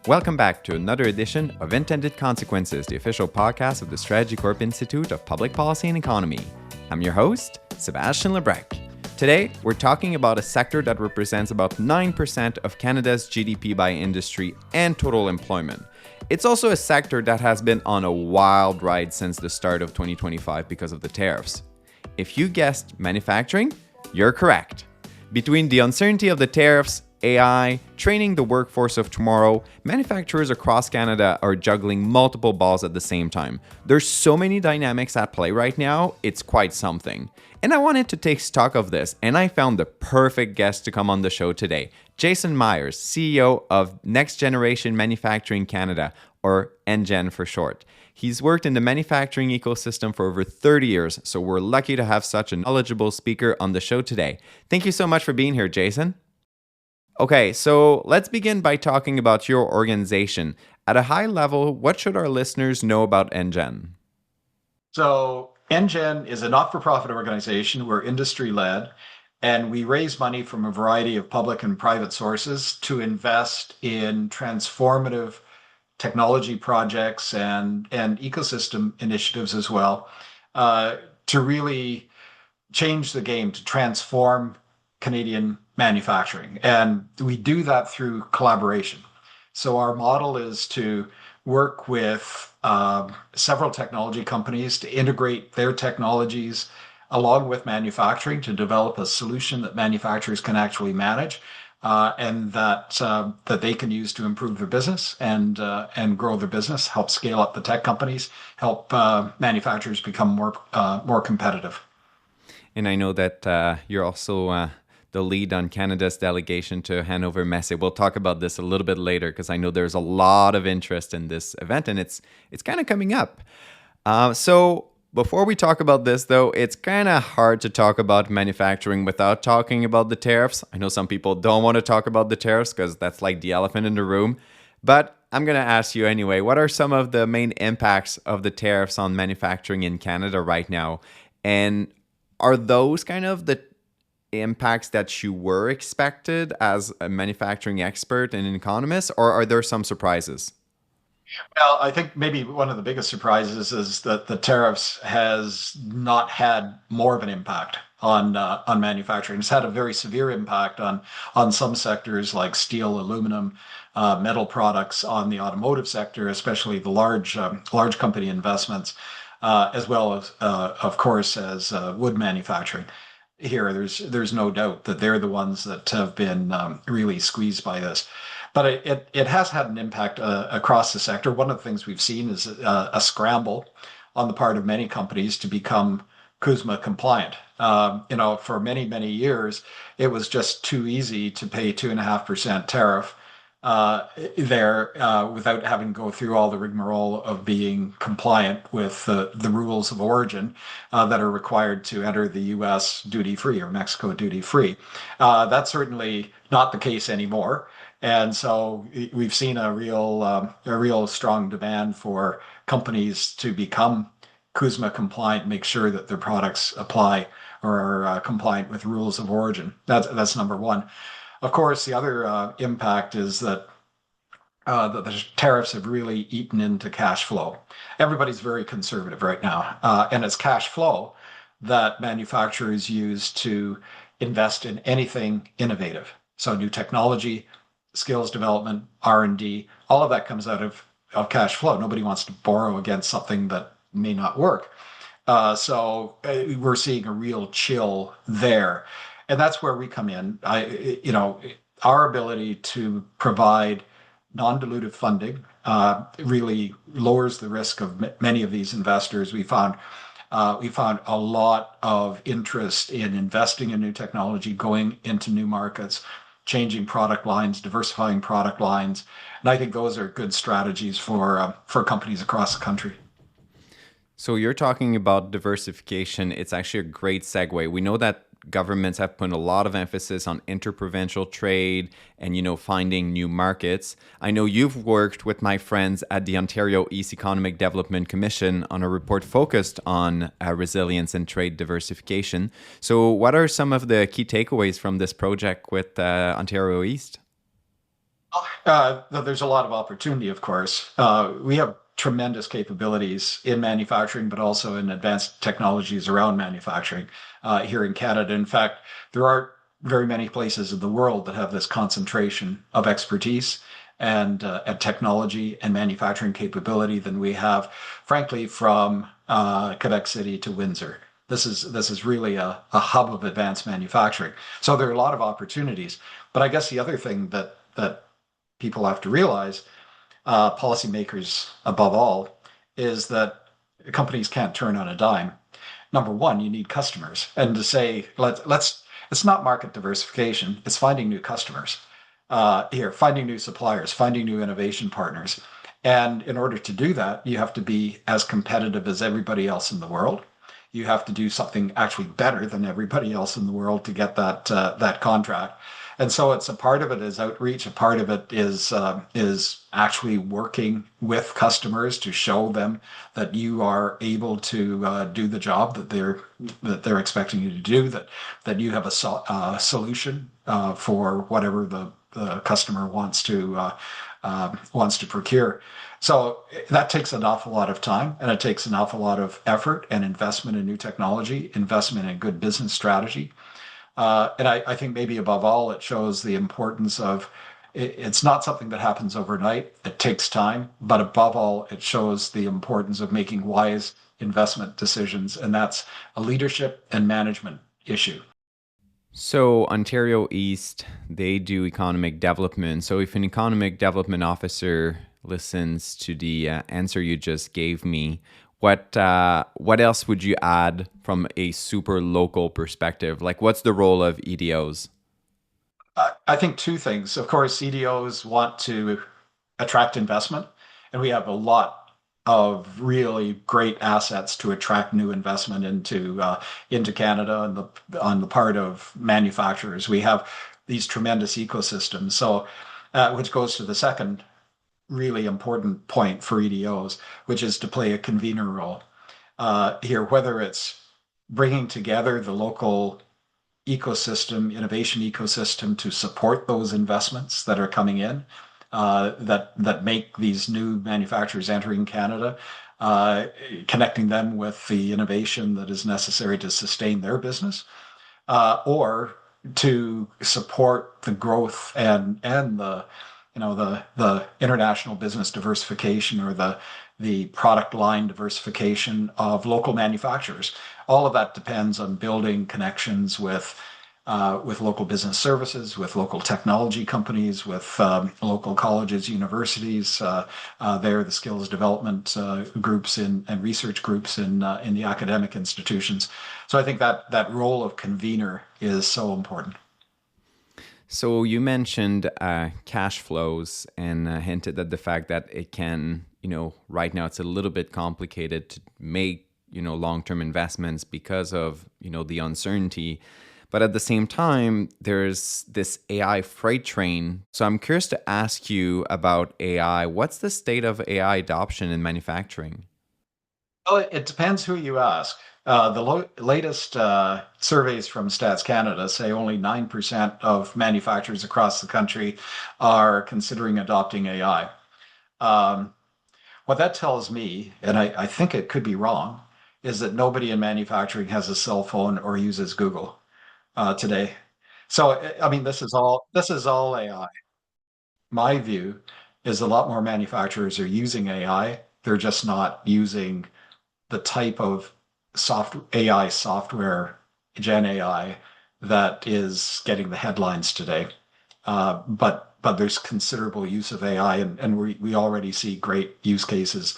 Welcome back to another edition of Intended Consequences, the official podcast of the Strategy Corp Institute of Public Policy and Economy. I'm your host, Sebastian Lebrec. Today, we're talking about a sector that represents about 9% of Canada's GDP by industry and total employment. It's also a sector that has been on a wild ride since the start of 2025 because of the tariffs. If you guessed manufacturing, you're correct. Between the uncertainty of the tariffs, AI, training the workforce of tomorrow, manufacturers across Canada are juggling multiple balls at the same time. There's so many dynamics at play right now, it's quite something. And I wanted to take stock of this, and I found the perfect guest to come on the show today. Jayson Myers, CEO of Next Generation Manufacturing Canada, or NGen for short. He's worked in the manufacturing ecosystem for over 30 years, so we're lucky to have such a knowledgeable speaker on the show today. Thank you so much for being here, Jayson. Okay, so let's begin by talking about your organization. At a high level, what should our listeners know about NGen? So NGen is a not-for-profit organization. We're industry-led, and we raise money from a variety of public and private sources to invest in transformative technology projects and ecosystem initiatives as well, to really change the game, to transform Canadian manufacturing. And we do that through collaboration. So our model is to work with several technology companies to integrate their technologies along with manufacturing to develop a solution that manufacturers can actually manage, and that they can use to improve their business and grow their business, help scale up the tech companies, help manufacturers become more competitive. And I know that you're also the lead on Canada's delegation to Hannover Messe. We'll talk about this a little bit later because I know there's a lot of interest in this event and it's kind of coming up. So before we talk about this, though, it's kind of hard to talk about manufacturing without talking about the tariffs. I know some people don't want to talk about the tariffs because that's like the elephant in the room. But I'm going to ask you anyway, what are some of the main impacts of the tariffs on manufacturing in Canada right now? And are those kind of the impacts that you were expected as a manufacturing expert and an economist, or are there some surprises? Well, I think maybe one of the biggest surprises is that the tariffs has not had more of an impact on manufacturing. It's had a very severe impact on some sectors like steel, aluminum, metal products, on the automotive sector, especially the large company investments, as well as of course as wood manufacturing. Here, there's no doubt that they're the ones that have been really squeezed by this. But it has had an impact across the sector. One of the things we've seen is a scramble on the part of many companies to become CUSMA compliant. For many years, it was just too easy to pay 2.5% tariff there without having to go through all the rigmarole of being compliant with the rules of origin that are required to enter the U.S. duty-free or Mexico duty-free. That's certainly not the case anymore. And so we've seen a real strong demand for companies to become CUSMA compliant, make sure that their products apply or are compliant with rules of origin. That's number one. Of course, the other impact is that the tariffs have really eaten into cash flow. Everybody's very conservative right now, and it's cash flow that manufacturers use to invest in anything innovative. So new technology, skills development, R&D, all of that comes out of cash flow. Nobody wants to borrow against something that may not work. So we're seeing a real chill there. And that's where we come in. Our ability to provide non-dilutive funding really lowers the risk of many of these investors. We found a lot of interest in investing in new technology, going into new markets, changing product lines, diversifying product lines, and I think those are good strategies for companies across the country. So you're talking about diversification. It's actually a great segue. We know that governments have put a lot of emphasis on interprovincial trade and, finding new markets. I know you've worked with my friends at the Ontario East Economic Development Commission on a report focused on resilience and trade diversification. So what are some of the key takeaways from this project with Ontario East? There's a lot of opportunity, of course. We have tremendous capabilities in manufacturing, but also in advanced technologies around manufacturing here in Canada. In fact, there aren't very many places in the world that have this concentration of expertise and technology and manufacturing capability than we have, frankly, from Quebec City to Windsor. This is really a hub of advanced manufacturing. So there are a lot of opportunities. But I guess the other thing that people have to realize, policymakers above all, is that companies can't turn on a dime. Number one, you need customers, and to say let's it's not market diversification; it's finding new customers. Finding new suppliers, finding new innovation partners, and in order to do that, you have to be as competitive as everybody else in the world. You have to do something actually better than everybody else in the world to get that contract. And so it's a part of it is outreach, a part of it is actually working with customers to show them that you are able to do the job that they're expecting you to do, that you have a solution for whatever the customer wants to procure. So that takes an awful lot of time, and it takes an awful lot of effort and investment in new technology, investment in good business strategy. And I think maybe above all, it shows the importance of it's not something that happens overnight. It takes time, but above all, it shows the importance of making wise investment decisions, and that's a leadership and management issue. So, Ontario East, they do economic development. So, if an economic development officer listens to the answer you just gave me, what else would you add from a super local perspective? Like, what's the role of EDOs? I think two things. Of course, CDOs want to attract investment, and we have a lot of really great assets to attract new investment into Canada and on the part of manufacturers. We have these tremendous ecosystems. So, which goes to the second really important point for EDOs, which is to play a convener role here, whether it's bringing together the local innovation ecosystem to support those investments that are coming in, that make these new manufacturers entering Canada, connecting them with the innovation that is necessary to sustain their business, or to support the growth and the international business diversification or the product line diversification of local manufacturers. All of that depends on building connections with local business services, with local technology companies, with local colleges, universities, the skills development groups and research groups in the academic institutions. So I think that role of convener is so important. So you mentioned cash flows and hinted at the fact that it can, right now it's a little bit complicated to make, long-term investments because of, the uncertainty. But at the same time, there's this AI freight train. So I'm curious to ask you about AI. What's the state of AI adoption in manufacturing? Well, it depends who you ask. The latest surveys from Stats Canada say only 9% of manufacturers across the country are considering adopting AI. Um, what that tells me, and I think it could be wrong, is that nobody in manufacturing has a cell phone or uses Google today. So, I mean, this is all AI. My view is a lot more manufacturers are using AI. They're just not using the type of AI software, Gen AI, that is getting the headlines today. But there's considerable use of AI, and we already see great use cases.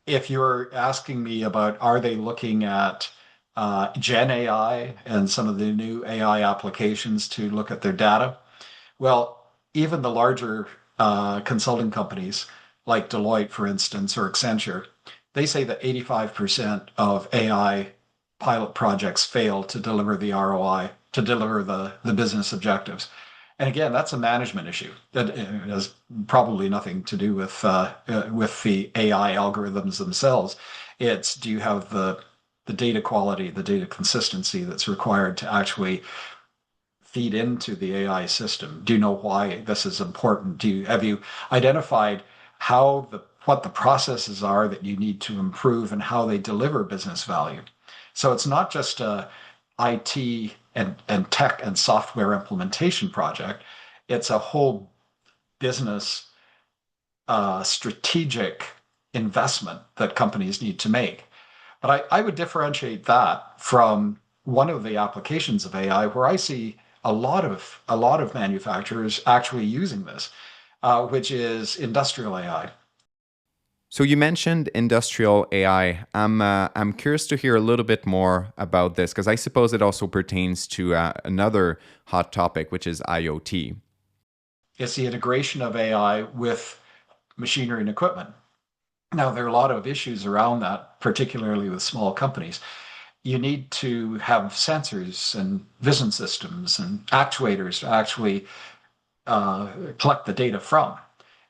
If you're asking me about are they looking at Gen AI and some of the new AI applications to look at their data, well, even the larger consulting companies like Deloitte, for instance, or Accenture, they say that 85% of AI pilot projects fail to deliver the ROI, to deliver the business objectives. And again, that's a management issue that has probably nothing to do with the AI algorithms themselves. It's do you have the data quality, the data consistency that's required to actually feed into the AI system? Do you know why this is important? Have you identified what the processes are that you need to improve and how they deliver business value? So it's not just a IT and tech and software implementation project. It's a whole business strategic investment that companies need to make. But I would differentiate that from one of the applications of AI where I see a lot of manufacturers actually using this, which is industrial AI. So you mentioned industrial AI. I'm curious to hear a little bit more about this because I suppose it also pertains to another hot topic, which is IoT. It's the integration of AI with machinery and equipment. Now, there are a lot of issues around that, particularly with small companies. You need to have sensors and vision systems and actuators to actually collect the data from.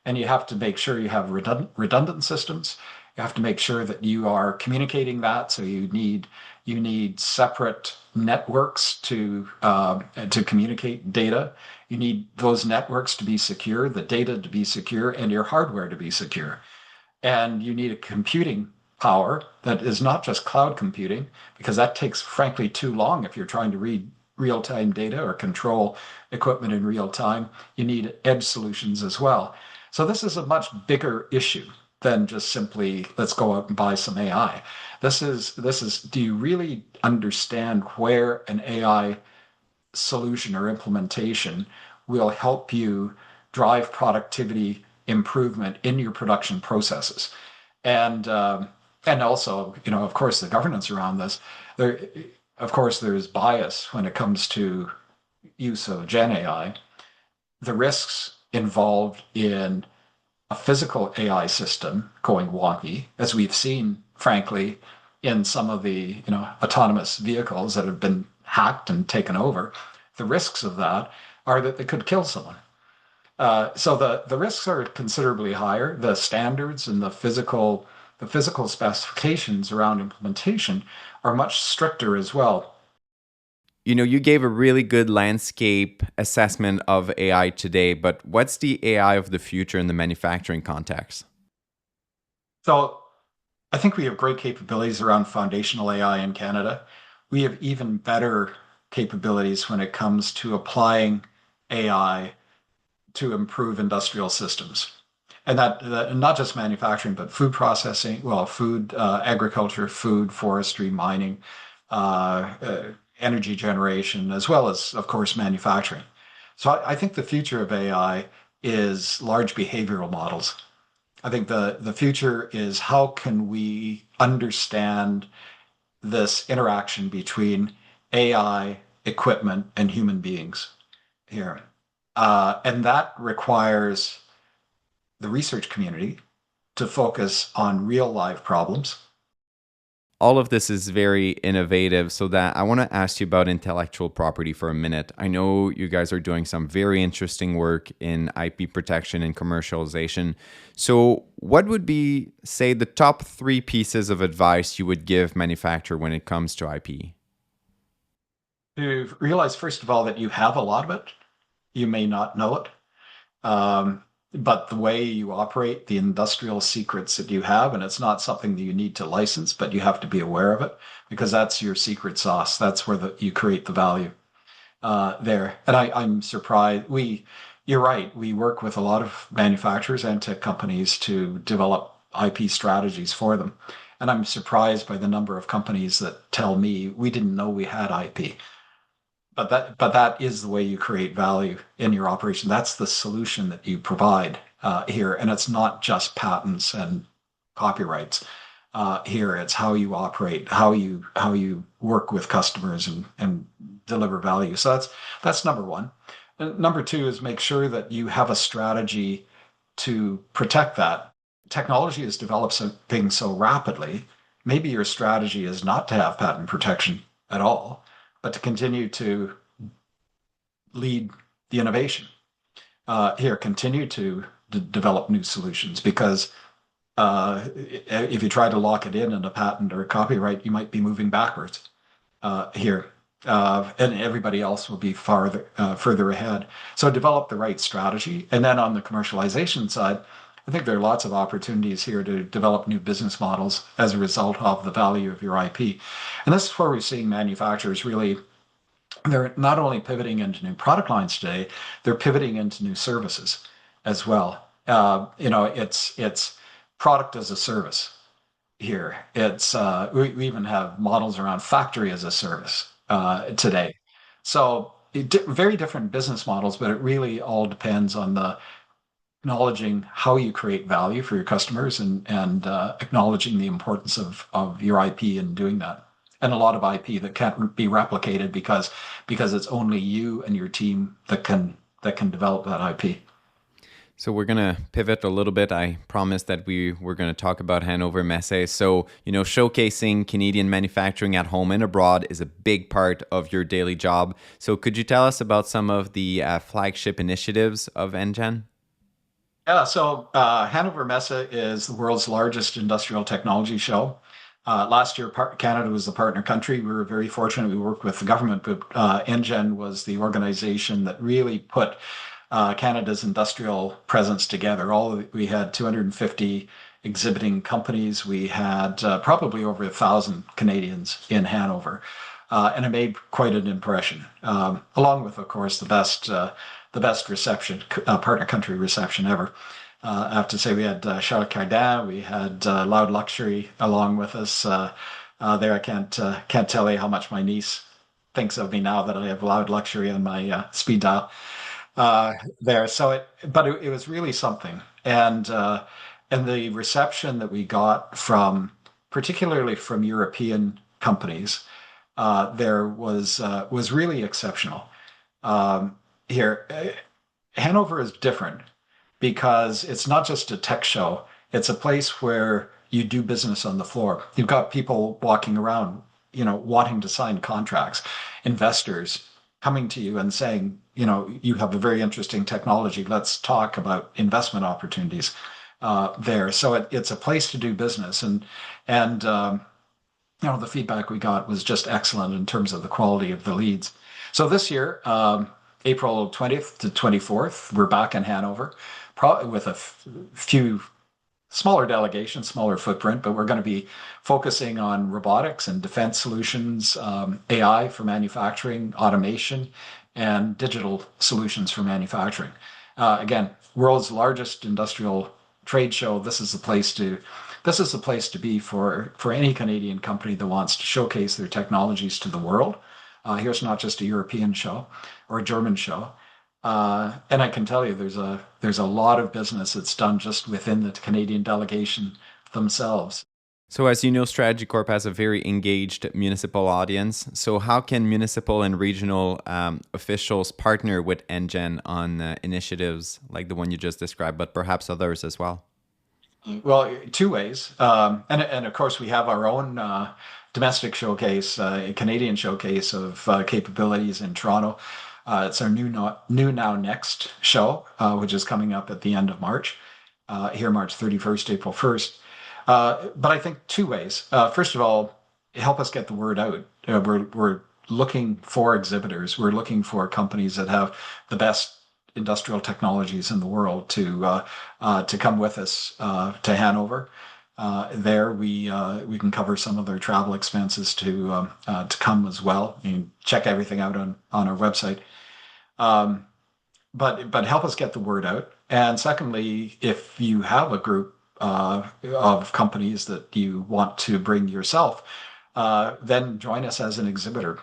And you have to make sure you have redundant systems. You have to make sure that you are communicating that. So you need separate networks to communicate data. You need those networks to be secure, the data to be secure, and your hardware to be secure. And you need a computing power that is not just cloud computing, because that takes, frankly, too long if you're trying to read real-time data or control equipment in real time. You need edge solutions as well. So this is a much bigger issue than just simply let's go out and buy some AI. This is do you really understand where an AI solution or implementation will help you drive productivity improvement in your production processes? And also, of course, the governance around this. There, of course, there's bias when it comes to use of Gen AI. The risks involved in a physical AI system going wonky, as we've seen, frankly, in some of the autonomous vehicles that have been hacked and taken over. The risks of that are that they could kill someone. So the risks are considerably higher. The standards and the physical specifications around implementation are much stricter as well. You gave a really good landscape assessment of AI today, but what's the AI of the future in the manufacturing context? So I think we have great capabilities around foundational AI in Canada. We have even better capabilities when it comes to applying AI to improve industrial systems. And that not just manufacturing, but food processing, well, food, agriculture, food, forestry, mining, energy generation, as well as, of course, manufacturing. So I think the future of AI is large behavioral models. I think the future is how can we understand this interaction between AI, equipment, and human beings here. And that requires the research community to focus on real life problems. All of this is very innovative, so that I want to ask you about intellectual property for a minute. I know you guys are doing some very interesting work in IP protection and commercialization. So what would be, say, the top three pieces of advice you would give manufacturer when it comes to IP? To realize, first of all, that you have a lot of it. You may not know it. Um, but the way you operate, the industrial secrets that you have, and it's not something that you need to license, but you have to be aware of it because that's your secret sauce. That's where you create the value there. And I'm surprised. You're right. We work with a lot of manufacturers and tech companies to develop IP strategies for them. And I'm surprised by the number of companies that tell me we didn't know we had IP. But that is the way you create value in your operation. That's the solution that you provide here, and it's not just patents and copyrights here. It's how you operate, how you work with customers and deliver value. So that's number one. And number two is make sure that you have a strategy to protect that. Technology is developing so rapidly. Maybe your strategy is not to have patent protection at all, but to continue to lead the innovation here, continue to develop new solutions because if you try to lock it in a patent or a copyright, you might be moving backwards here. and everybody else will be further ahead. So develop the right strategy. And then on the commercialization side, I think there are lots of opportunities here to develop new business models as a result of the value of your IP. And this is where we're seeing manufacturers really, they're not only pivoting into new product lines today, they're pivoting into new services as well. It's product as a service here. We even have models around factory as a service today. So very different business models, but it really all depends on the acknowledging how you create value for your customers and acknowledging the importance of your IP in doing that. And a lot of IP that can't be replicated because it's only you and your team that can develop that IP. So we're gonna pivot a little bit. I promised that we were gonna talk about Hanover Messe. So showcasing Canadian manufacturing at home and abroad is a big part of your daily job. So could you tell us about some of the flagship initiatives of NGen? Yeah, so Hanover Messe is the world's largest industrial technology show. Last year, Canada was the partner country. We were very fortunate. We worked with the government, but NGen was the organization that really put Canada's industrial presence together. We had 250 exhibiting companies. We had probably over 1,000 Canadians in Hanover, and it made quite an impression. Along with, of course, the best reception, partner country reception ever. I have to say we had Charlotte Cardin, we had Loud Luxury along with us. There, I can't tell you how much my niece thinks of me now that I have Loud Luxury on my speed dial there. But it was really something, and the reception that we got from, particularly from European companies, there was really exceptional. Here, Hanover is different because it's not just a tech show. It's a place where you do business on the floor. You've got people walking around, wanting to sign contracts, investors coming to you and saying, you have a very interesting technology. Let's talk about investment opportunities there. So it's a place to do business, and the feedback we got was just excellent in terms of the quality of the leads. So this year, April 20th to 24th, we're back in Hanover, probably with a few smaller delegations, smaller footprint, but we're going to be focusing on robotics and defense solutions, AI for manufacturing, automation, and digital solutions for manufacturing. Again, world's largest industrial trade show. This is the place to be for any Canadian company that wants to showcase their technologies to the world. Here's not just a European show or a German show. And I can tell you there's a lot of business that's done just within the Canadian delegation themselves. So, as you know, Strategy Corp has a very engaged municipal audience. So, how can municipal and regional officials partner with NGen on initiatives like the one you just described, but perhaps others as well? Well, two ways. And of course, we have our own domestic showcase, a Canadian showcase of capabilities in Toronto. It's our new Now Next show, which is coming up at the end of March, here March 31st, April 1st. But I think two ways. First of all, help us get the word out. We're looking for exhibitors. We're looking for companies that have the best industrial technologies in the world to come with us to Hanover. There we can cover some of their travel expenses to come as well. You can check everything out on our website. But help us get the word out. And secondly, if you have a group of companies that you want to bring yourself, then join us as an exhibitor.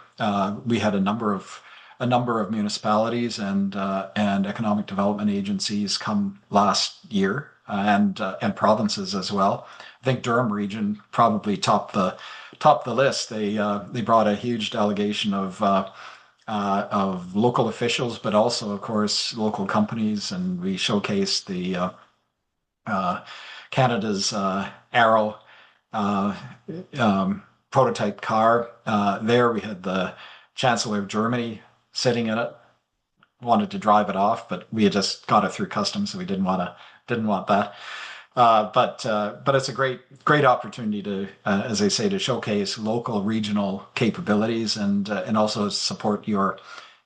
We had a number of municipalities and economic development agencies come last year, and provinces as well. I think Durham region probably topped the list. They brought a huge delegation of local officials, but also, of course, local companies, and we showcased the Canada's Arrow uh, prototype car. There we had the Chancellor of Germany sitting in it, wanted to drive it off, but we had just got it through customs, so we didn't want that. But it's a great opportunity to, as I say, to showcase local regional capabilities and also support your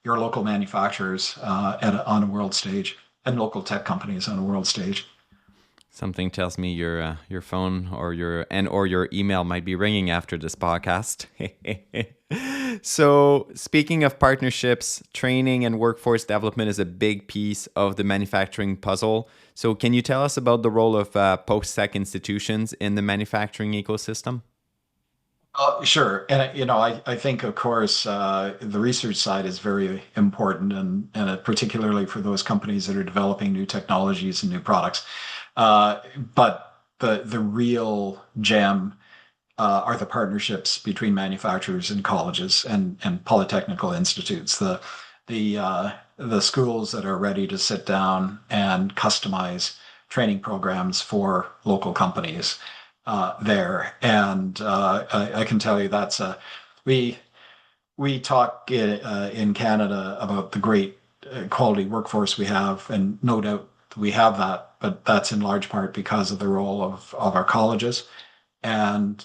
local manufacturers on a world stage and local tech companies on a world stage. Something tells me your phone or your email might be ringing after this podcast. So, speaking of partnerships, training and workforce development is a big piece of the manufacturing puzzle. So, can you tell us about the role of post-sec institutions in the manufacturing ecosystem? Sure. And, I think, of course, the research side is very important, and particularly for those companies that are developing new technologies and new products. But the real gem are the partnerships between manufacturers and colleges and polytechnical institutes, the schools that are ready to sit down and customize training programs for local companies there. And I can tell you we we talk in Canada about the great quality workforce we have, and no doubt we have that, but that's in large part because of the role of our colleges. And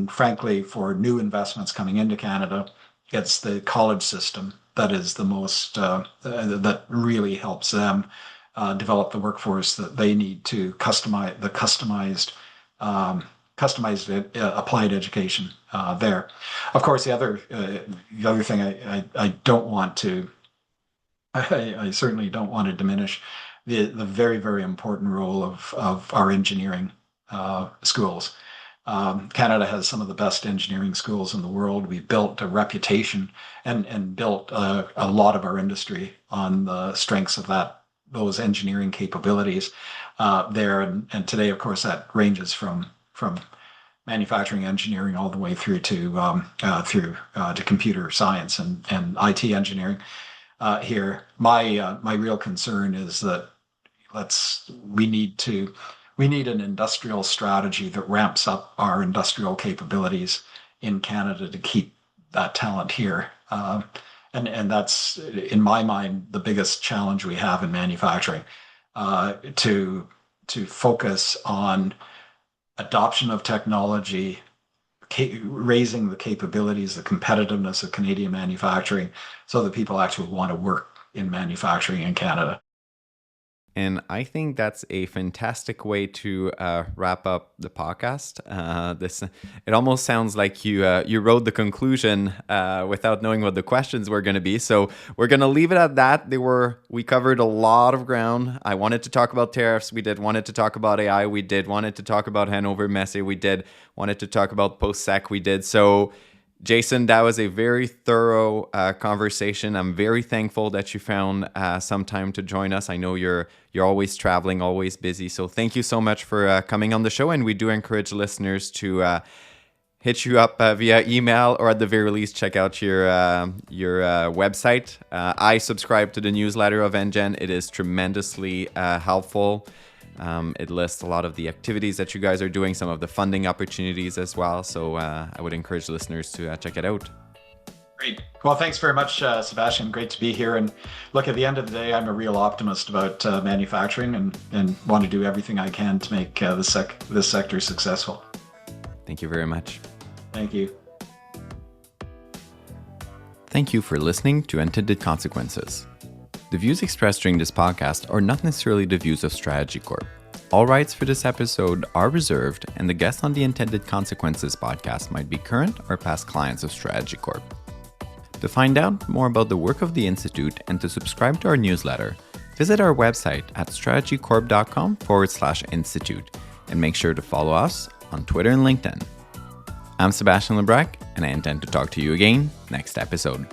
frankly, for new investments coming into Canada, it's the college system that is the most that really helps them develop the workforce that they need to customized applied education there. Of course, the other thing I don't want to I certainly don't want to diminish the very, very important role of our engineering schools. Canada has some of the best engineering schools in the world. We've built a reputation and built a lot of our industry on the strengths of those engineering capabilities there. And today, of course, that ranges from manufacturing engineering all the way through to computer science and IT engineering here. My real concern is that we need an industrial strategy that ramps up our industrial capabilities in Canada to keep that talent here. And that's, in my mind, the biggest challenge we have in manufacturing, to focus on adoption of technology, raising the capabilities, the competitiveness of Canadian manufacturing, so that people actually want to work in manufacturing in Canada. And I think that's a fantastic way to wrap up the podcast. It almost sounds like you wrote the conclusion without knowing what the questions were going to be. So we're going to leave it at that. We covered a lot of ground. I wanted to talk about tariffs. Wanted to talk about AI. Wanted to talk about Hanover Messe. Wanted to talk about post-sec. So Jayson, that was a very thorough conversation. I'm very thankful that you found some time to join us. I know you're always traveling, always busy. So thank you so much for coming on the show. And we do encourage listeners to hit you up via email, or at the very least, check out your website. I subscribe to the newsletter of NGen. It is tremendously helpful. It lists a lot of the activities that you guys are doing, some of the funding opportunities as well. So I would encourage listeners to check it out. Great. Well, thanks very much, Sebastian. Great to be here. And look, at the end of the day, I'm a real optimist about manufacturing and want to do everything I can to make this sector successful. Thank you very much. Thank you. Thank you for listening to Intended Consequences. The views expressed during this podcast are not necessarily the views of Strategy Corp. All rights for this episode are reserved, and the guests on the Intended Consequences podcast might be current or past clients of Strategy Corp. To find out more about the work of the Institute and to subscribe to our newsletter, visit our website at strategycorp.com/institute, and make sure to follow us on Twitter and LinkedIn. I'm Sebastian Lebrec, and I intend to talk to you again next episode.